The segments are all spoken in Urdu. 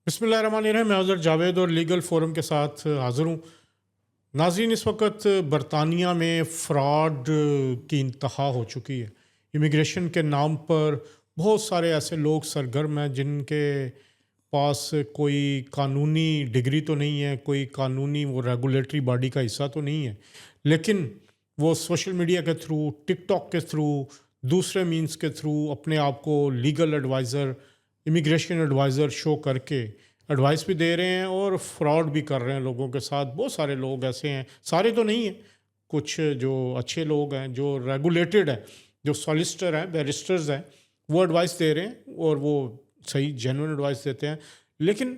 بسم اللہ الرحمن الرحیم. میں حضرت جاوید اور لیگل فورم کے ساتھ حاضر ہوں. ناظرین، اس وقت برطانیہ میں فراڈ کی انتہا ہو چکی ہے. امیگریشن کے نام پر بہت سارے ایسے لوگ سرگرم ہیں جن کے پاس کوئی قانونی ڈگری تو نہیں ہے، کوئی قانونی وہ ریگولیٹری باڈی کا حصہ تو نہیں ہے، لیکن وہ سوشل میڈیا کے تھرو، ٹک ٹاک کے تھرو، دوسرے مینس کے تھرو اپنے آپ کو لیگل ایڈوائزر، امیگریشن ایڈوائزر شو کر کے ایڈوائس بھی دے رہے ہیں اور فراڈ بھی کر رہے ہیں لوگوں کے ساتھ. بہت سارے لوگ ایسے ہیں، سارے تو نہیں ہیں، کچھ جو اچھے لوگ ہیں، جو ریگولیٹڈ ہیں، جو سالسٹر ہیں، بیرسٹرز ہیں، وہ ایڈوائس دے رہے ہیں اور وہ صحیح جینوئن ایڈوائس دیتے ہیں. لیکن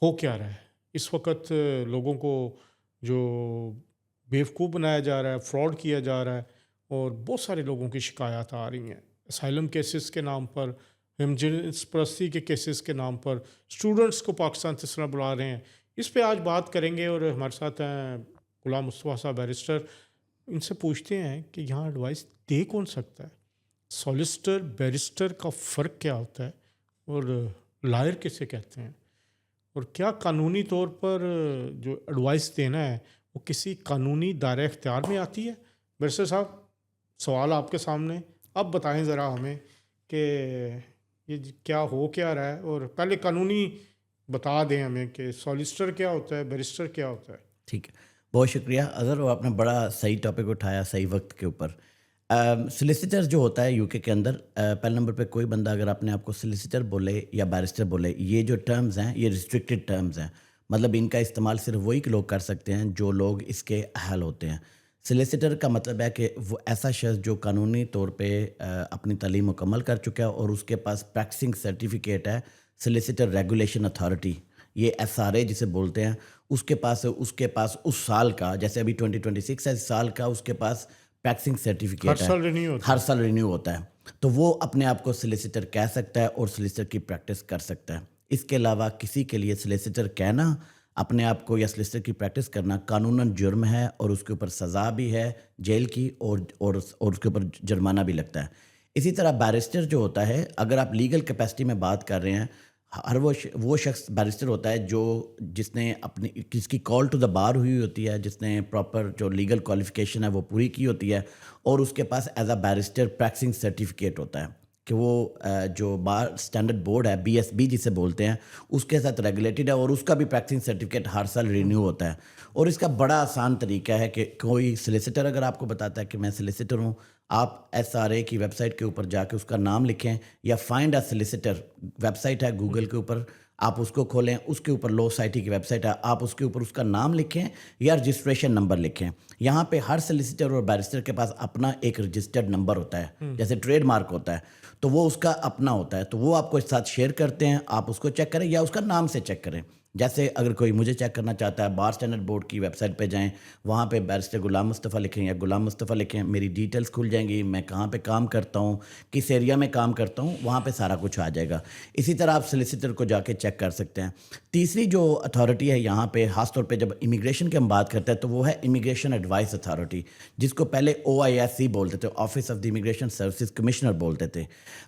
ہو کیا رہا ہے اس وقت؟ لوگوں کو جو بیوقوف بنایا جا رہا ہے، فراڈ کیا جا رہا ہے، اور بہت سارے لوگوں کی شکایات آ رہی ہیں اسائلم کیسز کے نام پر، ہم جنس پرستی کے کیسز کے نام پر. اسٹوڈنٹس کو پاکستان سے اس طرح بلا رہے ہیں. اس پہ آج بات کریں گے اور ہمارے ساتھ ہیں غلام مصطفیٰ صاحب بیرسٹر. ان سے پوچھتے ہیں کہ یہاں ایڈوائس دے کون سکتا ہے؟ سالسٹر بیرسٹر کا فرق کیا ہوتا ہے اور لائر کسے کہتے ہیں؟ اور کیا قانونی طور پر جو ایڈوائس دینا ہے وہ کسی قانونی دائرہ اختیار میں آتی ہے؟ بیرسٹر صاحب، سوال آپ کے سامنے. اب بتائیں ذرا ہمیں کہ یہ کیا ہو کیا رہا ہے، اور پہلے قانونی بتا دیں ہمیں کہ سالسٹر کیا ہوتا ہے، بیرسٹر کیا ہوتا ہے. ٹھیک ہے، بہت شکریہ اظہر. وہ آپ نے بڑا صحیح ٹاپک اٹھایا صحیح وقت کے اوپر. سلیسیٹر جو ہوتا ہے یو کے اندر، پہلے نمبر پہ کوئی بندہ اگر اپنے آپ کو سلیسیٹر بولے یا بیرسٹر بولے، یہ جو ٹرمز ہیں یہ ریسٹرکٹڈ ٹرمز ہیں. مطلب ان کا استعمال صرف وہی لوگ کر سکتے ہیں جو لوگ اس کے اہل ہوتے ہیں. سلیسیٹر کا مطلب ہے کہ وہ ایسا شخص جو قانونی طور پہ اپنی تعلیم مکمل کر چکا ہے اور اس کے پاس پریکٹسنگ سرٹیفکیٹ ہے سلیسیٹر ریگولیشن اتھارٹی، یہ SRA جسے بولتے ہیں. اس کے پاس اس سال کا، جیسے ابھی 2026 ہے، اس سال کا اس کے پاس پریکٹسنگ ہر سرٹیفکیٹ ہے، سال رینیو ہوتا ہر ہے. سال رینیو ہوتا ہے. تو وہ اپنے آپ کو سلیسیٹر کہہ سکتا ہے اور سلیسیٹر کی پریکٹس کر سکتا ہے. اس کے علاوہ کسی کے لیے سلیسیٹر کہنا اپنے آپ کو یا سلیسیٹر کی پریکٹس کرنا قانوناً جرم ہے، اور اس کے اوپر سزا بھی ہے جیل کی، اور اس کے اوپر جرمانہ بھی لگتا ہے. اسی طرح بیرسٹر جو ہوتا ہے، اگر آپ لیگل کیپیسٹی میں بات کر رہے ہیں، ہر وہ شخص بیرسٹر ہوتا ہے جس نے جس کی کال ٹو دا بار ہوئی ہوتی ہے، جس نے پراپر جو لیگل کوالیفیکیشن ہے وہ پوری کی ہوتی ہے، اور اس کے پاس as a barrister practising certificate ہوتا ہے کہ وہ جو بار اسٹینڈرڈ بورڈ ہے BSB جسے بولتے ہیں، اس کے ساتھ ریگولیٹڈ ہے، اور اس کا بھی پریکٹسنگ سرٹیفکیٹ ہر سال رینیو ہوتا ہے. اور اس کا بڑا آسان طریقہ ہے کہ کوئی سلیسیٹر اگر آپ کو بتاتا ہے کہ میں سلیسیٹر ہوں، آپ SRA کی ویب سائٹ کے اوپر جا کے اس کا نام لکھیں، یا فائنڈ اے سلیسیٹر ویب سائٹ ہے گوگل کے اوپر، آپ اس کو کھولیں، اس کے اوپر لو سائٹی کی ویب سائٹ ہے، آپ اس کے اوپر اس کا نام لکھیں یا رجسٹریشن نمبر لکھیں. یہاں پہ ہر سلیسیٹر اور بیرسٹر کے پاس اپنا ایک رجسٹرڈ نمبر ہوتا ہے، جیسے ٹریڈ مارک ہوتا ہے، تو وہ اس کا اپنا ہوتا ہے. تو وہ آپ کو اس ساتھ شیئر کرتے ہیں، آپ اس کو چیک کریں یا اس کا نام سے چیک کریں. جیسے اگر کوئی مجھے چیک کرنا چاہتا ہے، بار اسٹینڈرڈ بورڈ کی ویب سائٹ پہ جائیں، وہاں پہ بیرسٹر غلام مصطفیٰ لکھیں یا غلام مصطفیٰ لکھیں، میری ڈیٹیلز کھل جائیں گی، میں کہاں پہ کام کرتا ہوں، کس ایریا میں کام کرتا ہوں، وہاں پہ سارا کچھ آ جائے گا. اسی طرح آپ سلیسیٹر کو جا کے چیک کر سکتے ہیں. تیسری جو اتھارٹی ہے یہاں پہ، خاص طور پہ جب امیگریشن کی ہم بات کرتے ہیں، تو وہ ہے امیگریشن ایڈوائس اتھارٹی، جس کو پہلے OISC بولتے تھے، office of the immigration services commissioner بولتے تھے.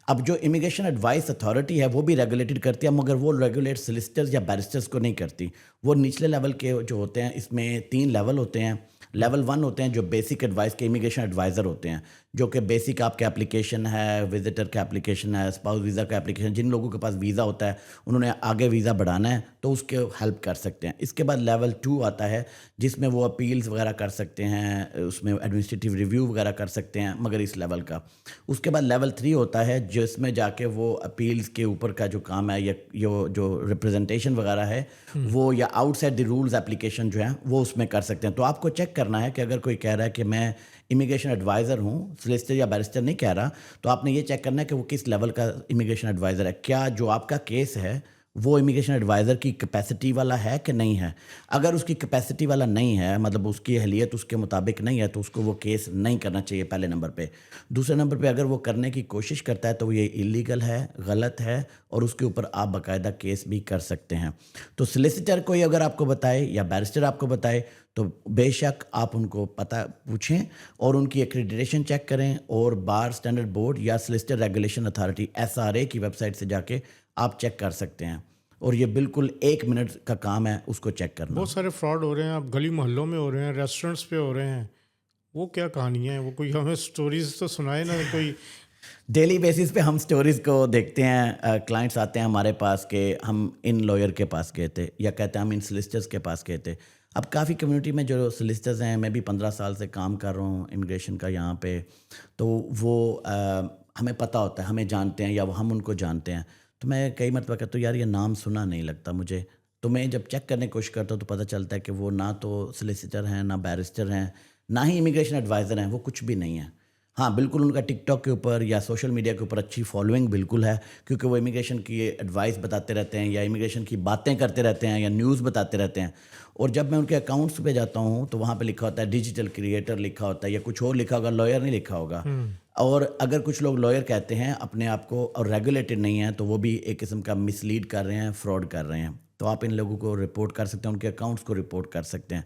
اب جو امیگریشن ایڈوائس اتھارٹی ہے وہ بھی ریگولیٹڈ کرتی ہے، مگر وہ ریگولیٹ سلیسیٹرز یا بیرسٹرز کو نہیں کرتی. وہ نچلے لیول کے جو ہوتے ہیں، اس میں 3 لیول ہوتے ہیں. لیول 1 ہوتے ہیں جو بیسک ایڈوائس کے امیگریشن ایڈوائزر ہوتے ہیں، جو کہ بیسک آپ کے اپلیکیشن ہے، وزٹر کا اپلیکیشن ہے، اسپاؤس ویزا کا اپلیکیشن، جن لوگوں کے پاس ویزا ہوتا ہے انہوں نے آگے ویزا بڑھانا ہے تو اس کے ہیلپ کر سکتے ہیں. اس کے بعد لیول 2 آتا ہے جس میں وہ اپیلز وغیرہ کر سکتے ہیں، اس میں ایڈمنسٹریٹیو ریویو وغیرہ کر سکتے ہیں، مگر اس لیول کا. اس کے بعد لیول 3 ہوتا ہے جس میں جا کے وہ اپیلز کے اوپر کا جو کام ہے، یا جو ریپرزنٹیشن وغیرہ ہے وہ، یا outside the rules application جو ہیں وہ اس میں کر سکتے ہیں. تو آپ کو چیک کرنا ہے کہ اگر کوئی کہہ رہا ہے کہ میں امیگریشن ایڈوائزر ہوں، سلیسیٹر یا بیرسٹر نہیں کہہ رہا، تو آپ نے یہ چیک کرنا ہے کہ وہ کس لیول کا امیگریشن ایڈوائزر ہے. کیا جو آپ کا کیس ہے وہ امیگریشن ایڈوائزر کی کیپیسٹی والا ہے کہ نہیں ہے. اگر اس کی کیپیسٹی والا نہیں ہے، مطلب اس کی اہلیت اس کے مطابق نہیں ہے، تو اس کو وہ کیس نہیں کرنا چاہیے پہلے نمبر پہ. دوسرے نمبر پہ اگر وہ کرنے کی کوشش کرتا ہے تو یہ اللیگل ہے، غلط ہے، اور اس کے اوپر آپ باقاعدہ کیس بھی کر سکتے ہیں. تو سلیسیٹر کوئی اگر آپ کو بتائے یا بیرسٹر آپ کو بتائے تو بے شک آپ ان کو پتہ پوچھیں اور ان کی ایکریڈیٹیشن چیک کریں، اور بار اسٹینڈرڈ بورڈ یا سلیسیٹر ریگولیشن اتھارٹی SRA کی ویب سائٹ سے جا کے آپ چیک کر سکتے ہیں. اور یہ بالکل 1 منٹ کا کام ہے اس کو چیک کرنا. بہت سارے فراڈ ہو رہے ہیں، اب گلی محلوں میں ہو رہے ہیں، ریسٹورنٹس پہ ہو رہے ہیں. وہ کیا کہانیاں ہیں؟ وہ کوئی ہمیں سٹوریز تو سنائے نا. کوئی ڈیلی بیسس پہ ہم سٹوریز کو دیکھتے ہیں. کلائنٹس آتے ہیں ہمارے پاس کہ ہم ان لائر کے پاس گئے تھے یا کہتے ہیں ہم ان سلسٹرز کے پاس گئے تھے. اب کافی کمیونٹی میں جو سلسٹرز ہیں، میں بھی 15 سال سے کام کر رہا ہوں امیگریشن کا یہاں پہ، تو وہ ہمیں پتہ ہوتا ہے، ہمیں جانتے ہیں یا ہم ان کو جانتے ہیں. تو میں کئی مرتبہ کہتا ہوں یار یہ نام سنا نہیں لگتا مجھے. تو میں جب چیک کرنے کی کوشش کرتا ہوں تو پتہ چلتا ہے کہ وہ نہ تو سلیسیٹر ہیں، نہ بیرسٹر ہیں، نہ ہی امیگریشن ایڈوائزر ہیں. وہ کچھ بھی نہیں ہیں. ہاں بالکل ان کا ٹک ٹاک کے اوپر یا سوشل میڈیا کے اوپر اچھی فالوئنگ بالکل ہے، کیونکہ وہ امیگریشن کی ایڈوائس بتاتے رہتے ہیں یا امیگریشن کی باتیں کرتے رہتے ہیں یا نیوز بتاتے رہتے ہیں. اور جب میں ان کے اکاؤنٹس پہ جاتا ہوں تو وہاں پہ لکھا ہوتا ہے ڈیجیٹل کریٹر لکھا ہوتا ہے یا کچھ اور لکھا ہوگا، لائر نہیں لکھا ہوگا. اور اگر کچھ لوگ لائر کہتے ہیں اپنے آپ کو اور ریگولیٹڈ نہیں ہیں تو وہ بھی ایک قسم کا مس لیڈ کر رہے ہیں، فراڈ کر رہے ہیں. تو آپ ان لوگوں کو رپورٹ کر سکتے ہیں، ان کے اکاؤنٹس کو رپورٹ کر سکتے ہیں.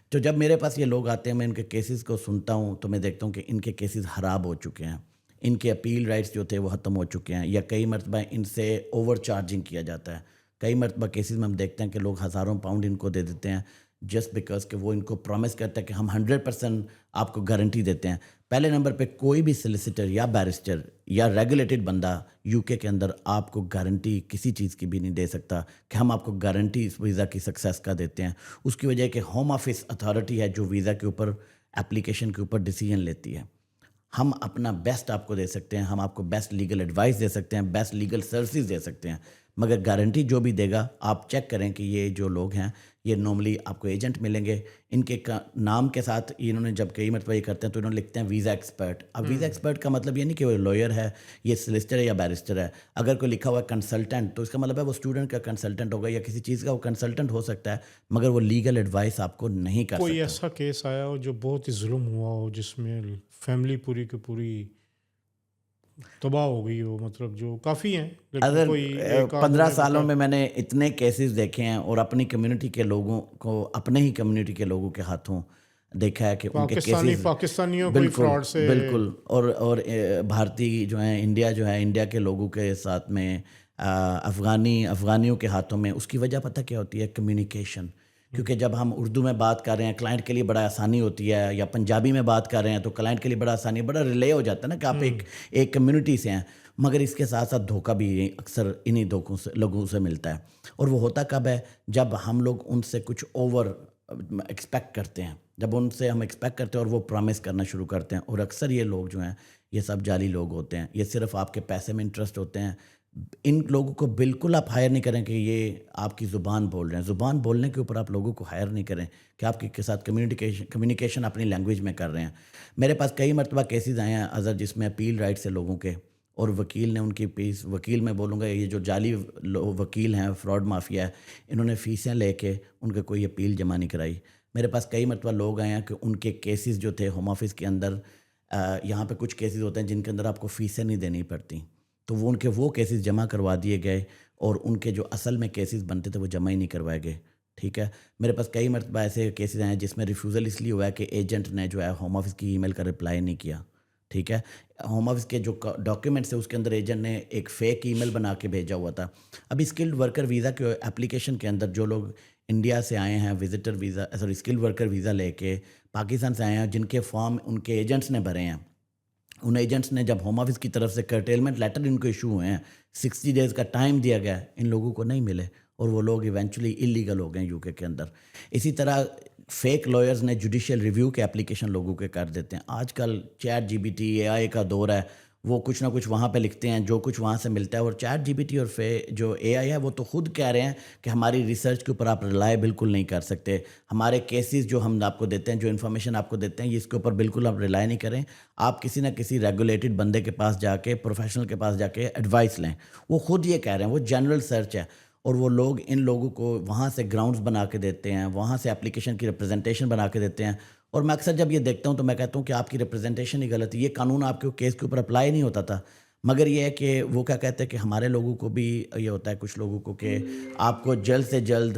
تو جب میرے پاس یہ لوگ آتے ہیں میں ان کے کیسز کو سنتا ہوں تو میں دیکھتا ہوں کہ ان کے کیسز خراب ہو چکے ہیں، ان کے اپیل رائٹس جو تھے وہ ختم ہو چکے ہیں، یا کئی مرتبہ ان سے اوور چارجنگ کیا جاتا ہے. کئی مرتبہ کیسز میں ہم دیکھتے ہیں کہ لوگ ہزاروں پاؤنڈ ان کو دے دیتے ہیں جسٹ بیکاز کہ وہ ان کو پرومس کرتا ہے کہ ہم 100% آپ کو گارنٹی دیتے ہیں. پہلے نمبر پہ کوئی بھی سلیسیٹر یا بیرسٹر یا ریگولیٹڈ بندہ یو کے اندر آپ کو گارنٹی کسی چیز کی بھی نہیں دے سکتا کہ ہم آپ کو گارنٹی اس ویزا کی سکسیس کا دیتے ہیں. اس کی وجہ ہے کہ ہوم آفس اتھارٹی ہے جو ویزا کے اوپر اپلیکیشن کے اوپر ڈیسیجن لیتی ہے. ہم اپنا بیسٹ آپ کو دے سکتے ہیں، ہم آپ کو بیسٹ لیگل ایڈوائس دے سکتے ہیں، بیسٹ لیگل سروسز دے سکتے ہیں، مگر گارنٹی جو بھی دے گا آپ چیک کریں کہ یہ جو لوگ ہیں یہ نارملی آپ کو ایجنٹ ملیں گے. ان کے نام کے ساتھ انہوں نے جب کئی مرتبہ یہ کرتے ہیں تو انہوں نے لکھتے ہیں ویزا ایکسپرٹ. اب ویزا ایکسپرٹ کا مطلب یہ نہیں کہ وہ لائر ہے، یہ سلسٹر ہے یا بیرسٹر ہے. اگر کوئی لکھا ہوا ہے کنسلٹنٹ تو اس کا مطلب ہے وہ اسٹوڈنٹ کا کنسلٹنٹ ہوگا یا کسی چیز کا وہ کنسلٹنٹ ہو سکتا ہے، مگر وہ لیگل ایڈوائس آپ کو نہیں کر کوئی سکتا. ایسا کیس آیا ہو جو بہت ہی ظلم ہوا ہو، جس میں فیملی پوری کی پوری تباہ ہو گئی ہو؟ مطلب جو کافی ہیں لیکن اگر کوئی ایک آدھ 15 ہمیں سالوں بتا. میں نے اتنے کیسز دیکھے ہیں اور اپنی کمیونٹی کے لوگوں کو اپنے ہی کمیونٹی کے لوگوں کے ہاتھوں دیکھا ہے کہ ان کے کیسز پاکستانیوں کوئی بالکل فراڈ سے بالکل اور بھارتی جو ہیں انڈیا جو ہے انڈیا کے لوگوں کے ساتھ میں افغانیوں کے ہاتھوں میں. اس کی وجہ پتہ کیا ہوتی ہے؟ کمیونیکیشن. کیونکہ جب ہم اردو میں بات کر رہے ہیں کلائنٹ کے لیے بڑا آسانی ہوتی ہے، یا پنجابی میں بات کر رہے ہیں تو کلائنٹ کے لیے بڑا آسانی، بڑا ریلے ہو جاتا ہے نا کہ آپ ایک کمیونٹی سے ہیں. مگر اس کے ساتھ ساتھ دھوکہ بھی اکثر انہی دھوکوں سے لوگوں سے ملتا ہے. اور وہ ہوتا کب ہے؟ جب ہم لوگ ان سے کچھ اوور ایکسپیکٹ کرتے ہیں، جب ان سے ہم ایکسپیکٹ کرتے ہیں اور وہ پرومس کرنا شروع کرتے ہیں. اور اکثر یہ لوگ جو ہیں یہ سب جعلی لوگ ہوتے ہیں، یہ صرف آپ کے پیسے میں انٹرسٹ ہوتے ہیں. ان لوگوں کو بالکل آپ ہائر نہیں کریں کہ یہ آپ کی زبان بول رہے ہیں. زبان بولنے کے اوپر آپ لوگوں کو ہائر نہیں کریں کہ آپ کے ساتھ کمیونیکیشن اپنی لینگویج میں کر رہے ہیں. میرے پاس کئی مرتبہ کیسز آئے ہیں اظہر جس میں اپیل رائٹس ہے لوگوں کے، اور وکیل نے ان کی فیس، وکیل میں بولوں گا یہ جو جعلی وکیل ہیں، فراڈ مافیا ہے، انہوں نے فیسیں لے کے ان کے کوئی اپیل جمع نہیں کرائی. میرے پاس کئی مرتبہ لوگ آئے ہیں کہ ان کے کیسز جو تھے ہوم آفس کے اندر، یہاں پہ کچھ کیسز ہوتے ہیں جن کے اندر آپ کو فیسیں نہیں دینی پڑتی، تو وہ ان کے وہ کیسز جمع کروا دیے گئے اور ان کے جو اصل میں کیسز بنتے تھے وہ جمع ہی نہیں کروائے گئے. ٹھیک ہے. میرے پاس کئی مرتبہ ایسے کیسز ہیں جس میں ریفیوزل اس لیے ہوا ہے کہ ایجنٹ نے جو ہے ہوم آفس کی ای میل کا رپلائی نہیں کیا. ٹھیک ہے. ہوم آفس کے جو ڈاکیومنٹس ہے اس کے اندر ایجنٹ نے ایک فیک ای میل بنا کے بھیجا ہوا تھا. اب اسکلڈ ورکر ویزا کے اپلیکیشن کے اندر جو لوگ انڈیا سے آئے ہیں visitor visa sorry skilled worker visa لے کے پاکستان سے آئے ہیں، جن کے فارم ان کے ایجنٹس نے بھرے ہیں، ان ایجنٹس نے جب ہوم آفس کی طرف سے کرٹیلمنٹ لیٹر ان کو ایشو ہوئے ہیں، 60 days کا ٹائم دیا گیا، ان لوگوں کو نہیں ملے اور وہ لوگ ایونچولی اللیگل ہو گئے یو کے اندر. اسی طرح فیک لائرز نے جوڈیشل ریویو کے اپلیکیشن لوگوں کے کر دیتے ہیں. آج کل chat G P T A I کا دور ہے، وہ کچھ نہ کچھ وہاں پہ لکھتے ہیں جو کچھ وہاں سے ملتا ہے. اور چیٹ جی بی ٹی اور جو اے آئی ہے وہ تو خود کہہ رہے ہیں کہ ہماری ریسرچ کے اوپر آپ رلائے بالکل نہیں کر سکتے، ہمارے کیسز جو ہم آپ کو دیتے ہیں، جو انفارمیشن آپ کو دیتے ہیں، اس کے اوپر بالکل آپ رلائے نہیں کریں. آپ کسی نہ کسی ریگولیٹڈ بندے کے پاس جا کے، پروفیشنل کے پاس جا کے ایڈوائس لیں. وہ خود یہ کہہ رہے ہیں، وہ جنرل سرچ ہے. اور وہ لوگ ان لوگوں کو وہاں سے گراؤنڈز بنا کے دیتے ہیں، وہاں سے اپلیکیشن کی ریپرزنٹیشن بنا کے دیتے ہیں. اور میں اکثر جب یہ دیکھتا ہوں تو میں کہتا ہوں کہ آپ کی ریپرزنٹیشن ہی غلط ہے. یہ قانون آپ کے کیس کے اوپر اپلائی نہیں ہوتا تھا. مگر یہ ہے کہ وہ کیا کہتے ہیں کہ ہمارے لوگوں کو بھی یہ ہوتا ہے، کچھ لوگوں کو، کہ آپ کو جلد سے جلد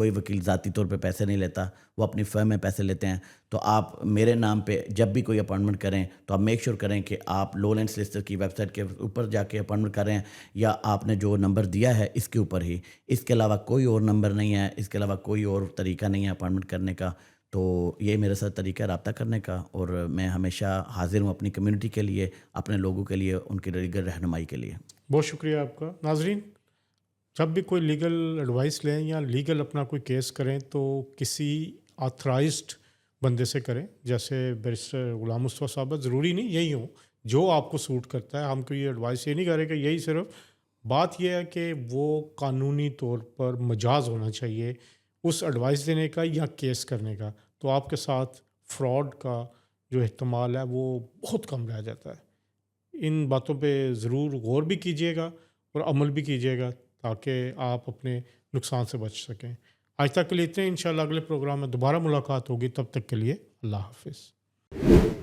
کوئی وکیل ذاتی طور پہ پیسے نہیں لیتا, وہ اپنی فرم میں پیسے لیتے ہیں. تو آپ میرے نام پہ جب بھی کوئی اپائنٹمنٹ کریں تو آپ میک شور کریں کہ آپ لو لینڈ سلیسٹر کی ویب سائٹ کے اوپر جا کے اپائنٹمنٹ کریں, یا آپ نے جو نمبر دیا ہے اس کے اوپر ہی. اس کے علاوہ کوئی اور نمبر نہیں ہے, اس کے علاوہ کوئی اور طریقہ نہیں ہے اپائنٹمنٹ کرنے کا. تو یہ میرے ساتھ طریقہ رابطہ کرنے کا, اور میں ہمیشہ حاضر ہوں اپنی کمیونٹی کے لیے, اپنے لوگوں کے لیے, ان کی لیگل رہنمائی کے لیے. بہت شکریہ آپ کا. ناظرین, جب بھی کوئی لیگل ایڈوائس لیں یا لیگل اپنا کوئی کیس کریں تو کسی آتھرائزڈ بندے سے کریں, جیسے بیرسٹر غلام مصطفیٰ صاحب. ضروری نہیں یہی ہوں, جو آپ کو سوٹ کرتا ہے. ہم کوئی ایڈوائس یہ نہیں کریں کہ یہی صرف. بات یہ ہے کہ وہ قانونی طور پر مجاز ہونا چاہیے اس ایڈوائس دینے کا یا کیس کرنے کا, تو آپ کے ساتھ فراڈ کا جو احتمال ہے وہ بہت کم رہ جاتا ہے. ان باتوں پہ ضرور غور بھی کیجیے گا اور عمل بھی کیجیے گا تاکہ آپ اپنے نقصان سے بچ سکیں. آج تک کے لیے اتنے. انشاءاللہ اگلے پروگرام میں دوبارہ ملاقات ہوگی. تب تک کے لیے اللہ حافظ.